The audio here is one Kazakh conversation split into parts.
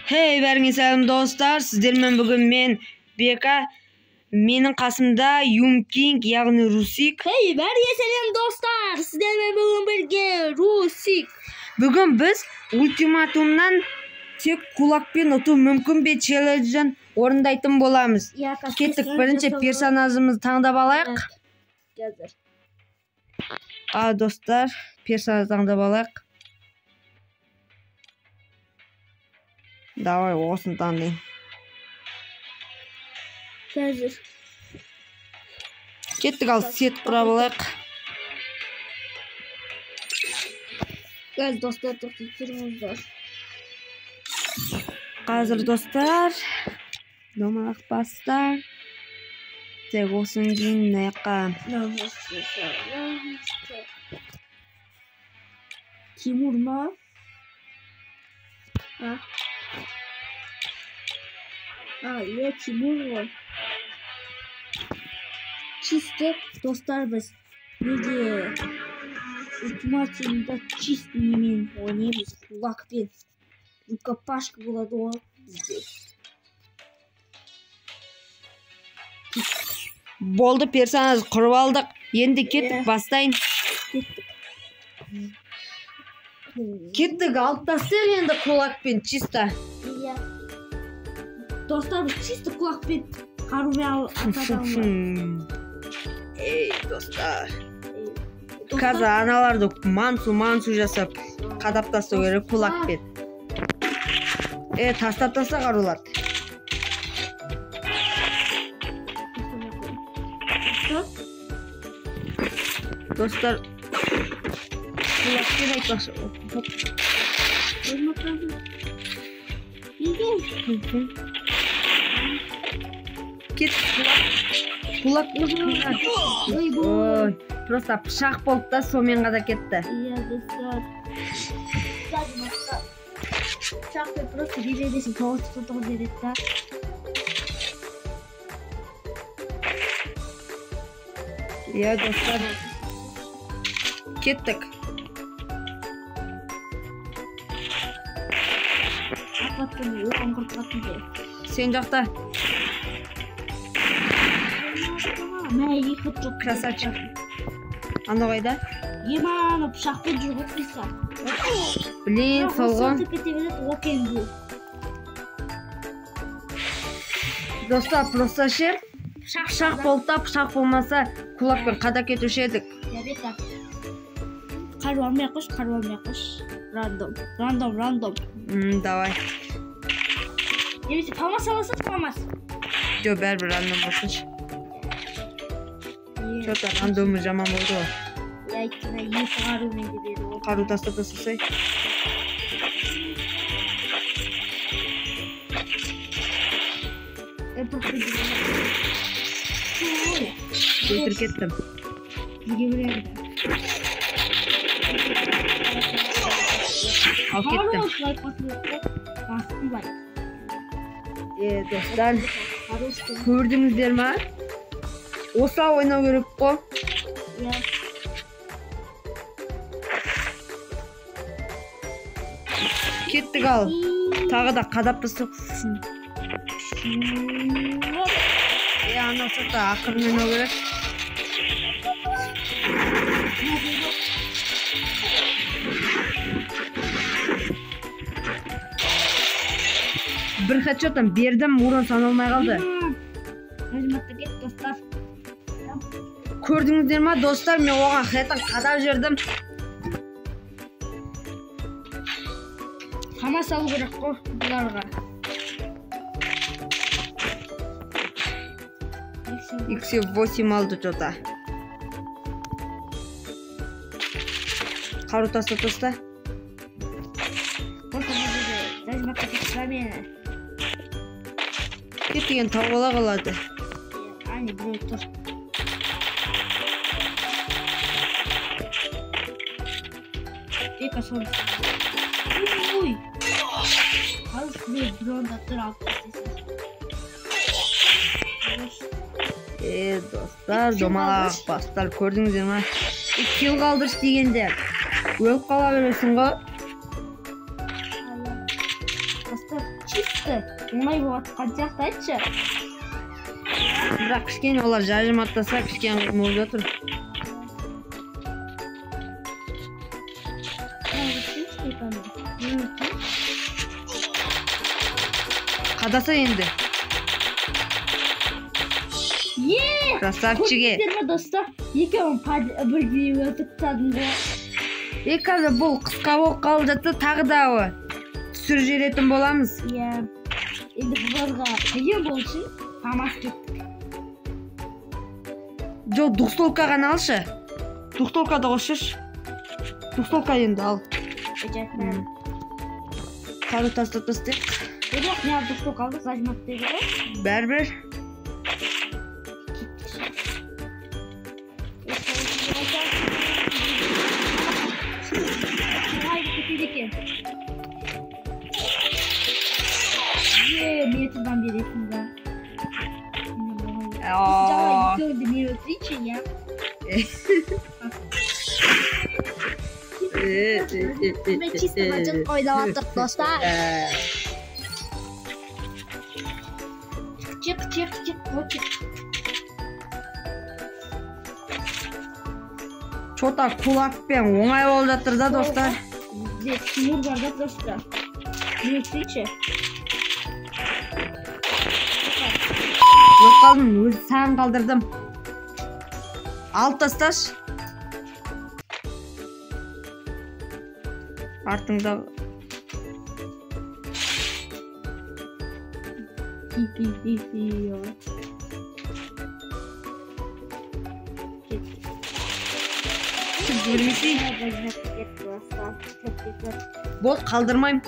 Hey, бәріңе сәлем достар. Сіздермен бүгін мен Бека, менің қасымда Юмкинг, яғни Русик. Hey, бәріңе сәлем достар. Сіздермен бүгін бірге Русик. Бүгін біз ультиматумнан тек кулакпен ұту мүмкін бе челленджін орындайтын боламыз. Кеттік, бірінші персонажымызды таңдап алайық. Достар, персонаж таңдап алайық. Давай, осын таңдайын. Қазір. Кеттік, ал сет құрап алайық. Қазір достар, тоқтатырыңыздар. Қазір достар, домалақ бастар. Тек осын кейін наяққа. Тимур ма? Я Тимур ғой. Чисто достар, біз неде ультиматумда чисто немен ойнаймыз, кулакпен. Рукопашка болады ғой бізде. Болды, персонаж құрып алдық. Енді кеттік, бастайын. Кеттік, алып тастайық енді кулакпен чисто. Достар, біз чисто кулакпен қарумен атадамыз. Ей, достар. Қазір аналарды мансу жасап қадап тастау керек кулакпен. Тастап қаруларды. Dostlar, kulaklığı yaklaşık. Git kulaklığı. Oy, просто пышақ болды да, сонымен қада кетті. Иә, достар. Пышақпен просто бередесің, тоғыз береді да. Иә, достар. Кеттік. Сен жақта. Красавчик. Аны қайда? Ана пышақпен жүріп қойса. Блин, солғы. Достар, просто ше пышақ болды да, пышақ болмаса кулакпен қада кетуші едік. Қару алмай қош. Рандом. Давай. Немесе палмас аласа, палмас. Жо, бәрбір рандом болсыншы. Что-то рандомы жаман болды ғой. Екі қарумен де бері ол. Қару тастасай. Өлтір кеттім. Ал кеттім. Достар, көрдіңіздер ма? Оса ойнау керек қой. Кеттік, ал. Тағы да қадап тастық. Ана сақта ақырмен о керек. Бір хедшоттан бердім, урон саналмай қалды. Көрдіңіздер ма, достар, мен оған хеттен қадап жердім. Қама салу керек қой бұларға. X8 алды жота. Қару таста. Кеттеген тауыла қалады. Ани, біреу тұр. Бека соны. Ой! Қару біреу онда тұр алып кетесің. Достар, домалақ бастар, көрдіңіздер ма? 2 yıl қалдырш дегенде өліп қала бересің ғой. айтты. Оңай болот канчакты айтчы. Бірақ кішкене олар жажым аттаса кішкене қиын болып жатыр. Қадаса енді. Красавчиге. Көрдіңіздер ме достар? Екеуін бірдей өтіп тадыңдар. Қазір бұл қысқа болып қалып жатса тағы да түсіріп жіберетін боламыз. Иә. Енді бұларға қиын болу үшін тамақ кеттік. Жоқ, дұқстолка ғана алшы. Дұқстолкада қосшы. Дұқстолка енді ал. Қару тастап тастайық. Жоқ, не дұқстолка алды, зажмат дейді ғой. Бәрібір. Метрдан бересің ба? Жаңа екеуінде не өтсейші, я? Мен чисто бачын ойнаваттық, достар. Чик. Чота кулакпен оңай болып жатыр да, достар. Здесь Тимур бар да, просто. Не өтсейші? Жоқ қалдым, өзі саған қалдырдым. Алып тасташ. Артыңда. Көрмесей. Бол, қалдырмайым.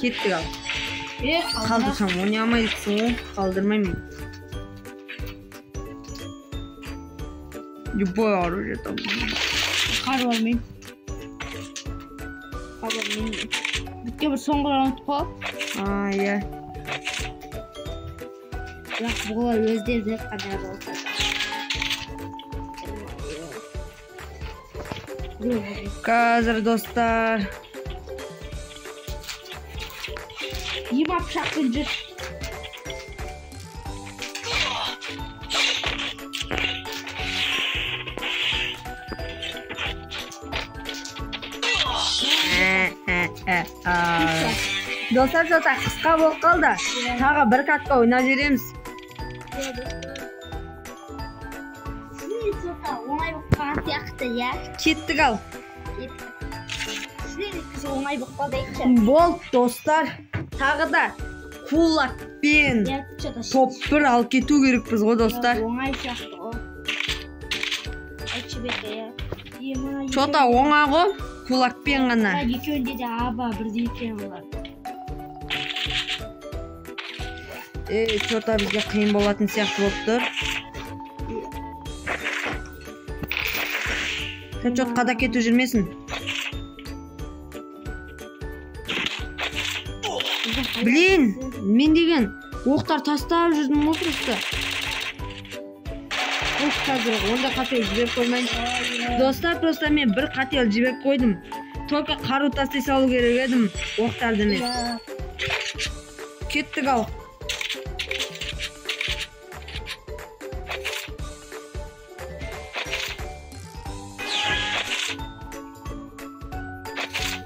Кеттік ал. Қалдырсам, ойнамайсың ғой, қалдырмайым. Любое оружие там. Қару алмайым. Бітке бір соңғы раунд қой. Иә. Бірақ бұғылар өздері қандай болса. Қазір, достар. Ема пышақпен жүр. Достар, қысқа болып қалды. Тағы бір катқа ойнап жібереміз. Оңай болып қалған сияқты, иә? Кеттік ал. Оңай болып қалды айтшы. Бол, достар. Тағы да кулакпен топ бір алып кету керекпіз ғой, достар. Оңай сияқты ғой. Айтшы беті, иә. Чота оңа ғой, кулакпен ғана. Екеуінде де аба бірдей екен олар. Чота бізге қиын болатын сияқты болып тұр. Чот қада кету жүрмесін. Блин, мен деген оқтар тастап жүрдім ғой просто. Қазір онда қател жіберіп қоймайын. Достар, просто мен бір қател жіберіп қойдым. Только қару тастай салу керек едім оқтарды мен. Кеттік ал.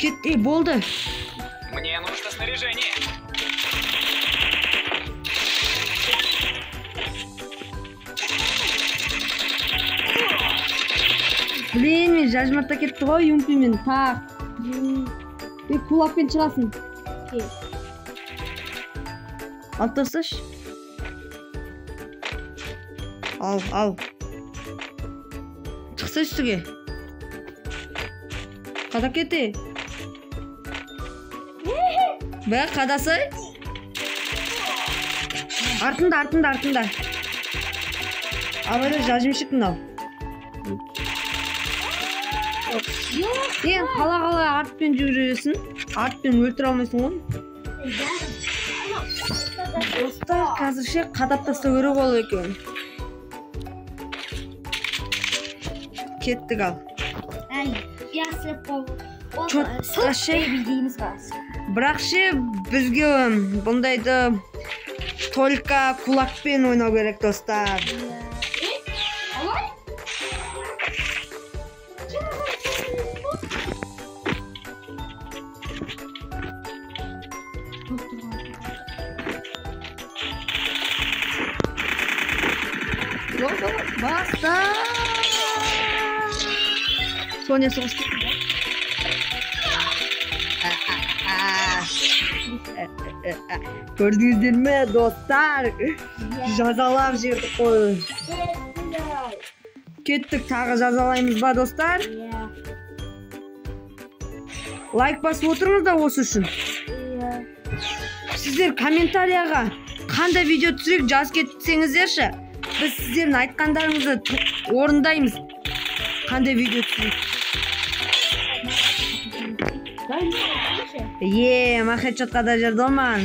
Кетті, болды. Мне нужно снаряжение. Блин, мен жажматта кетті ғой, юмпимен, тақ. Кулакпен шығасың. Алып тасташ. Ал. Шықса үстіге. Қада кетті. Бәк, қадасы. Артында. Абайда жажым шықтың ал. Сен қала артпен жүресің. Артпен өлтіре алмайсың ғой. Достар, қазірше қадап таста көріп ол екен. Кеттік ал. Ясып ол. Чот, Сылт бейбі дейміз қалсы. Бірақшы бізге бұндайды только кулакпен ойнау керек, достар. Алай? Баста! Соня соғысты. Көрдіңіздер ме, достар? Жазалап жерді қой. Кеттік, тағы жазалаймыз ба, достар? Лайк басып отырыңыздар осы үшін. Сіздер комментарияға қандай видео түсірек жаз кетсеңіздерші. Біз сіздердің айтқандарыңызды орындаймыз. Қандай видео түсірек. Махетшотқа да жерді оман.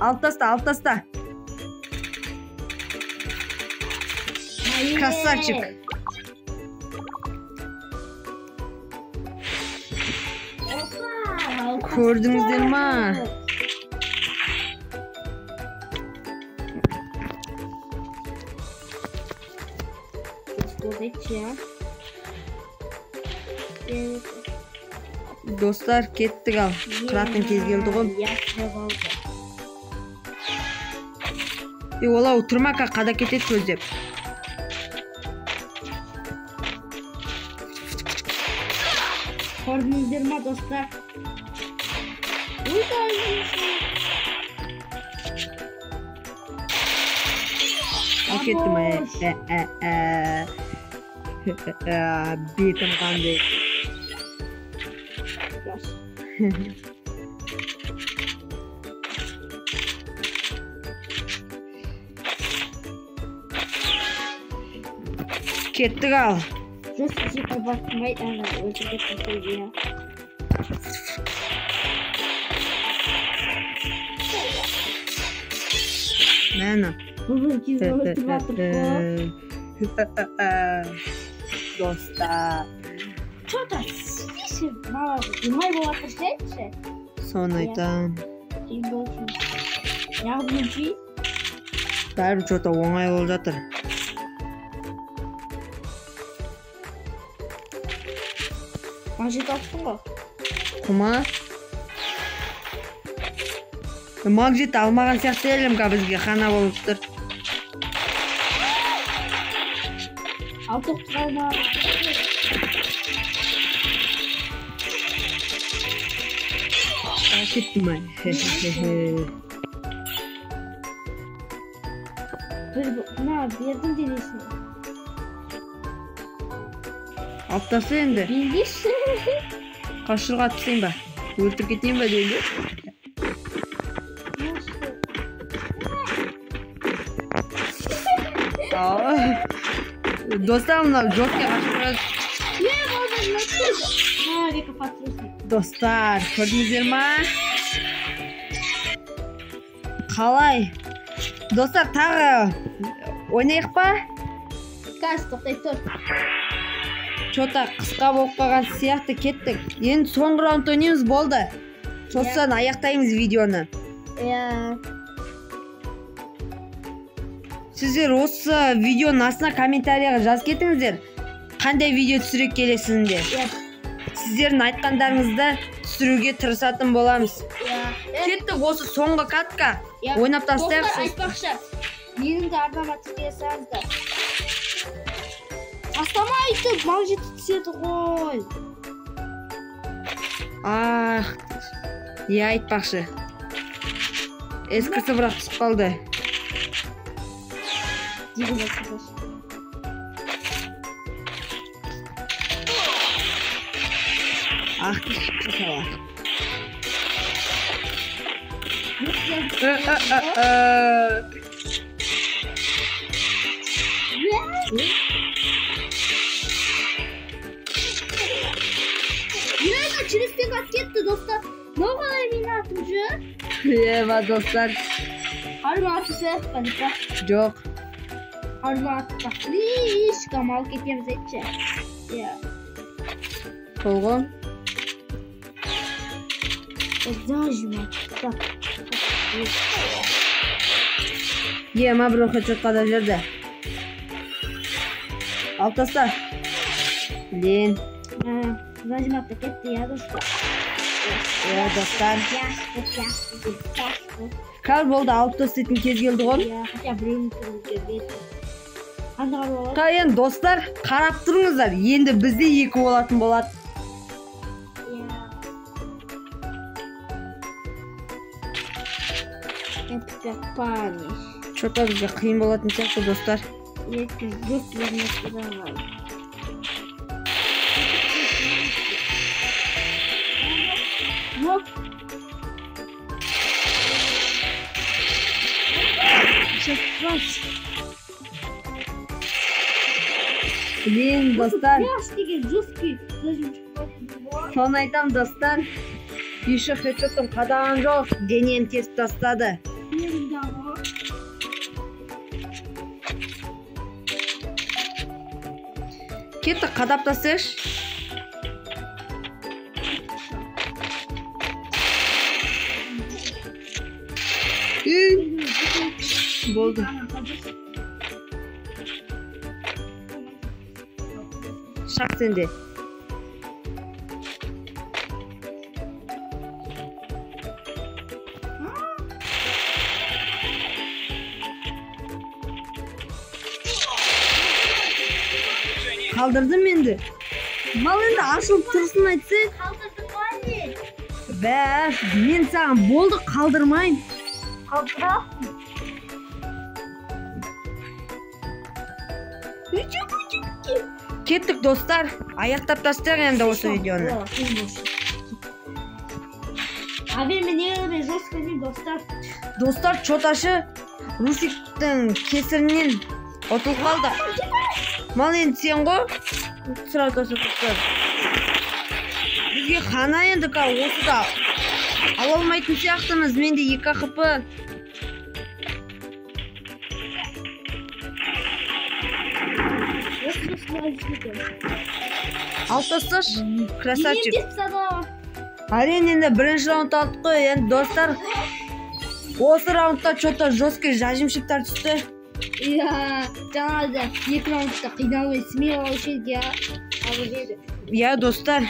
Алып таста. Красавчик. Көрдіңіздер ма? Достар, кеттік ал. Қыратын кез келді ғой. Олау тұрмақа қада кетет көздеп. Көрдіңіздер ма, достар? Кеттім бетім қандай. Кеттік ал. Жұртты жеке батмай, өзіге түзге. Мәні. Бұл кезде өтіп атып қой. Достар. Что-то списер мало. Думай была пришедшая. Соны айтам. Яғынчи. Бәрі что-то оңай болып жатыр. Мажет алыптың ғой. Құма? Магжет алмаған сияқты елімға бізге қана болып тұр. Ал тоқты қалма. Кеттім ай. Бұна бердің денесіне. Аптасы енді. Білдеші. Қашырға түсен ба? Өлтір кетейін ба дейді? Достар, мынау жокке қашырға. Достар, көрдіңіздер ма? Қалай? Достар, тағы ойнайық па? Қас, тоқтай тұр. Что-то қысқа болып қалған сияқты кеттік. Енді соңғы раунд ойнаймыз болды. Сосын аяқтаймыз видеоны. Сіздер осы видеоның астына комментарияға жаз кетіңіздер. Қандай видео түсірек келесіңдер. Сіздердің айтқандарыңызды түсіруге тырысатын боламыз. Кеттік, осы соңғы катка. Ойнап тастайық. Достар, айтпақшы. Менің де арнама тікесаңыздар. Астама айтып, мал жеті түседі ғой. Айтпақшы. Ескісі бірақ түсіп қалды. Деген айтпақшы. Ақты шықты сала. Через тек кетті, достар. Ne kadar beni atımcı? Eva dostlar. Harbi atısı. Hadi bak. Yok. Harbi atı bak. Liş kamal ketemiz etçe. Ya. Kolgun. Зажимай. Так. Ема бір хедшот қадап жерді. Алып таста. Блин. Зажимап та кетті, я достар. Достар. Яшты. Кал болды, алып тастайтын кез келді ғой. Хотя біреуін тұрып берді. Қандай қару болады? Енді достар, қарап тұрыңыздар. Енді бізде 2 болатын болады. Это как парни. Что-то бізге қиын болатын сияқты достар. Екі жүз вернеттен var. Yok. Şeffaf. Блин, достар. Ястиге жесткий. Соны айтам, достар. Еще хедшоттың қадаған жоқ. Денем тесіп тастады. Кетті, қадап тастайықшы. Болды. Шақ сенде. Қалдырдым енді. Мал енді ашылып тұрсын айтсы. Kaldırdık anne. Бәс, мен саған болды қалдырмайым. Kaldırak. Кеттік достар. Аяқтап тастайық енді осы видеоны. Abi ne öyle жестко değil dostlar. Достар, чоташы Русиктің кесірінен ұтылып қалды. Мал енді сен ғой? Сұрау тастап достар. Бізге қана енді осы да ала алмайтын сияқтымыз. Менде 2 хп. Алып тасташ, красавчик. Әрине енді бірінші раунд алдық қой. Енді достар, осы раундта чота жесткий жажимшіктер түсті. Ya canım da iki roundda qiynalı ismi o şey ya. Abi dedi. Ya dostlar.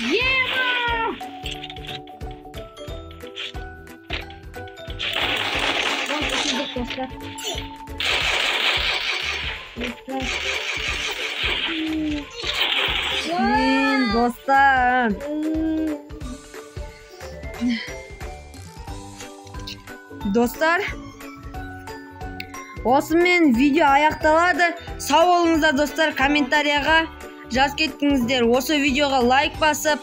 Yeah! Dostlar. Dostlar. Dostlar, осымен видео аяқталады. Сау болыңыздар достар, комментарияға жаз кеттіңіздер. Осы видеоға лайк басып,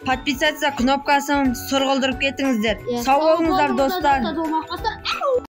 подписаться кнопкасын сұрғылдырып кетіңіздер. Сау болыңыздар достар.